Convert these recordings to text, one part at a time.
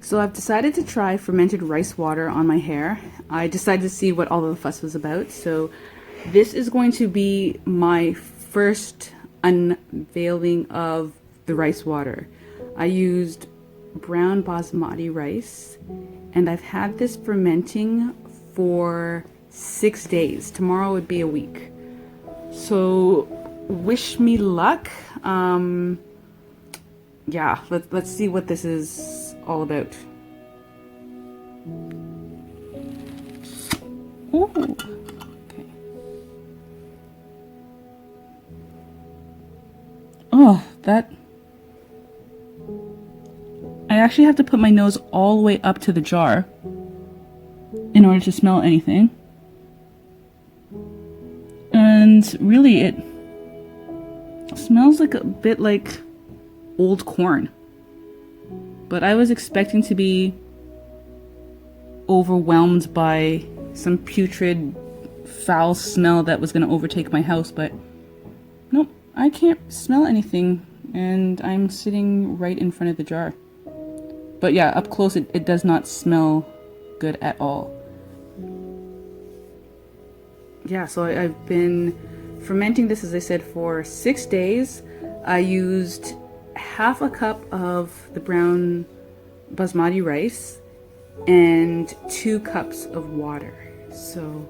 So I've decided to try fermented rice water on my hair. I decided to see what all the fuss was about. So this is going to be my first unveiling of the rice water. I used brown basmati rice and I've had this fermenting for 6 days. Tomorrow would be a week. So wish me luck. Yeah, let's see what this is all about. Ooh, okay. Oh, that... I actually have to put my nose all the way up to the jar in order to smell anything. And really, it smells like a bit like old corn. But I was expecting to be overwhelmed by some putrid, foul smell that was going to overtake my house, but nope, I can't smell anything, and I'm sitting right in front of the jar. But yeah, up close it does not smell good at all. Yeah, so I've been fermenting this, as I said, for 6 days. I used half a cup of the brown basmati rice and 2 cups of water. So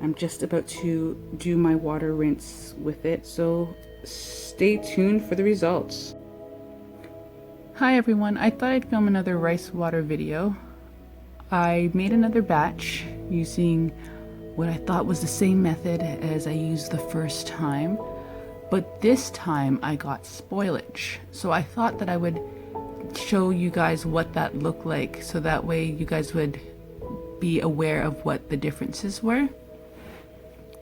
I'm just about to do my water rinse with it, so stay tuned for the results. Hi everyone, I thought I'd film another rice water video. I made another batch using what I thought was the same method as I used the first time, but this time I got spoilage. So I thought that I would show you guys what that looked like, so that way you guys would be aware of what the differences were.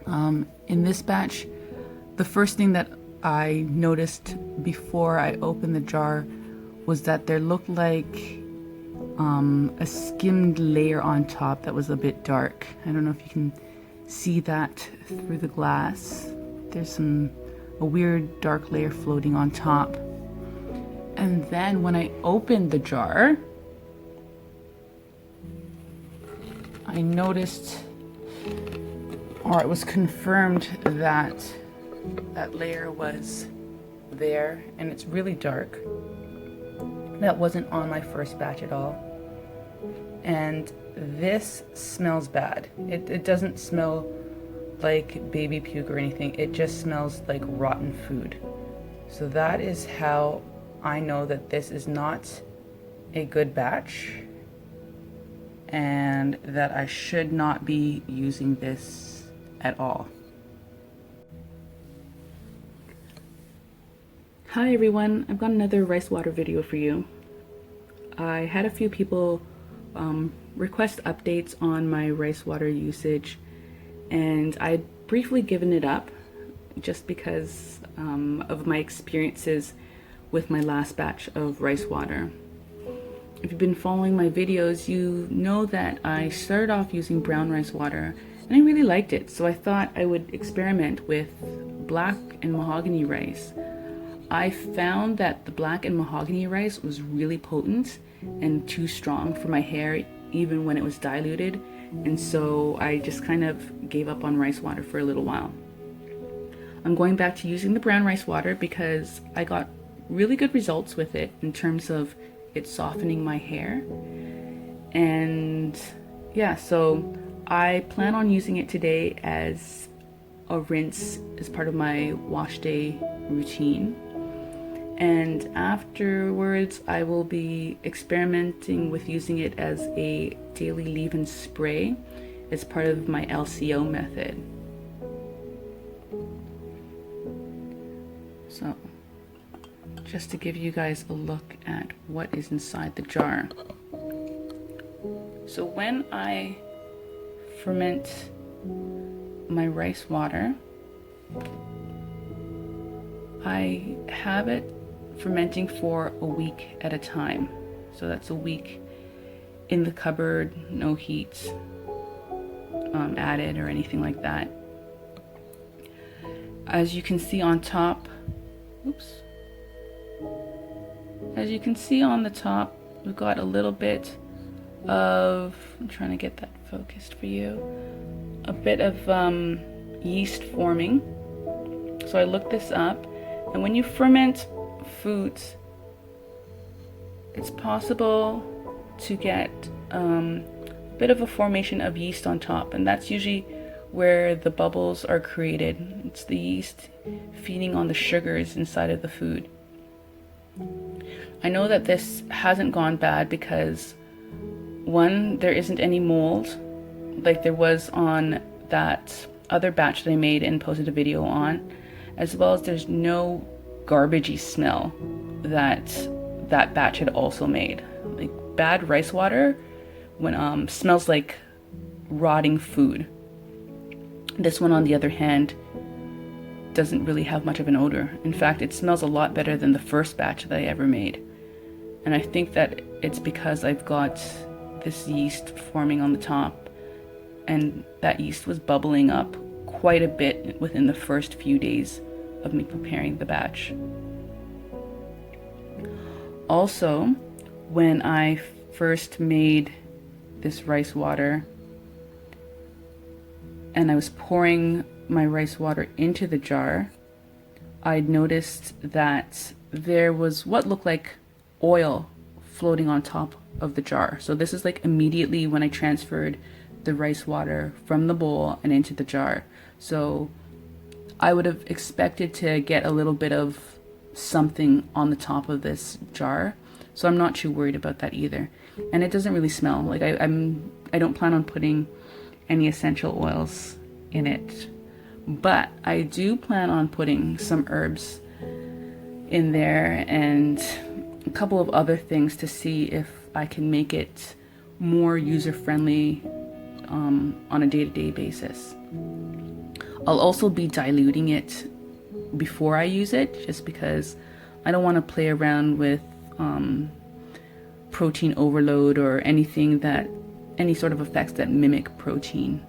In this batch, the first thing that I noticed before I opened the jar was that there looked like a skimmed layer on top that was a bit dark. I don't know if you can see that through the glass. There's a weird dark layer floating on top. And then when I opened the jar, I noticed, or it was confirmed, that that layer was there, and it's really dark. That wasn't on my first batch at all. And this smells bad. It doesn't smell like baby puke or anything. It just smells like rotten food. So that is how I know that this is not a good batch and that I should not be using this at all. Hi everyone, I've got another rice water video for you. I had a few people request updates on my rice water usage, and I'd briefly given it up just because of my experiences with my last batch of rice water. If you've been following my videos, you know that I started off using brown rice water and I really liked it, so I thought I would experiment with black and mahogany rice. I found that the black and mahogany rice was really potent and too strong for my hair even when it was diluted, and so I just kind of gave up on rice water for a little while. I'm going back to using the brown rice water because I got really good results with it in terms of it softening my hair. And yeah, so I plan on using it today as a rinse as part of my wash day routine. And afterwards, I will be experimenting with using it as a daily leave-in spray as part of my LCO method. So, just to give you guys a look at what is inside the jar. So when I ferment my rice water, I have it fermenting for a week at a time. So that's a week in the cupboard, no heat added or anything like that. As you can see on top, as you can see on the top, we've got a little bit of, I'm trying to get that focused for you, a bit of yeast forming. So I looked this up, and when you ferment foods, it's possible to get a bit of a formation of yeast on top, and that's usually where the bubbles are created. It's the yeast feeding on the sugars inside of the food. I know that this hasn't gone bad because, one, there isn't any mold like there was on that other batch that I made and posted a video on, as well as there's no garbagey smell that that batch had also made. Like bad rice water when smells like rotting food. This one, on the other hand, doesn't really have much of an odor. In fact, it smells a lot better than the first batch that I ever made. And I think that it's because I've got this yeast forming on the top, and that yeast was bubbling up quite a bit within the first few days of me preparing the batch. Also, when I first made this rice water and I was pouring my rice water into the jar, I noticed that there was what looked like oil floating on top of the jar. So this is like immediately when I transferred the rice water from the bowl and into the jar. So I would have expected to get a little bit of something on the top of this jar. So I'm not too worried about that either. And it doesn't really smell. Like I don't plan on putting any essential oils in it. But I do plan on putting some herbs in there and a couple of other things to see if I can make it more user-friendly on a day-to-day basis. I'll also be diluting it before I use it, just because I don't want to play around with protein overload or anything that, any sort of effects that mimic protein.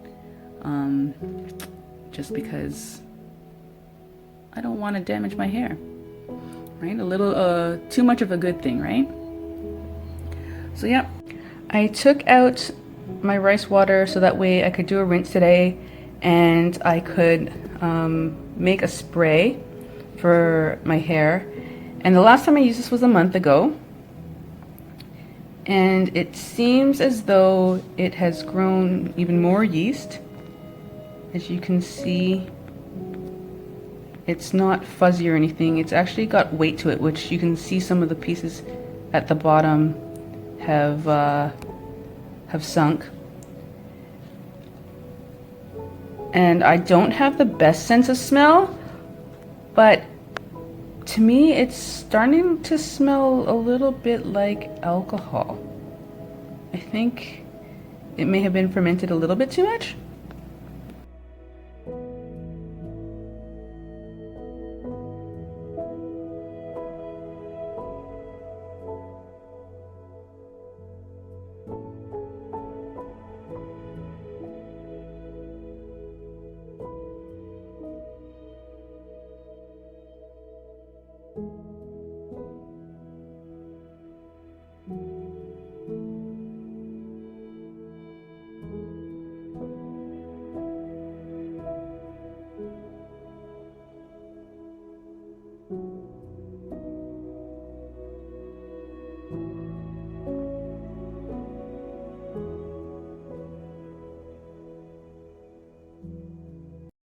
Just because I don't want to damage my hair, right? A little, too much of a good thing, right? So yeah, I took out my rice water so that way I could do a rinse today, and I could make a spray for my hair. And the last time I used this was a month ago, and it seems as though it has grown even more yeast. As you can see, it's not fuzzy or anything. It's actually got weight to it, which you can see some of the pieces at the bottom have sunk. And I don't have the best sense of smell, but to me it's starting to smell a little bit like alcohol. I think it may have been fermented a little bit too much.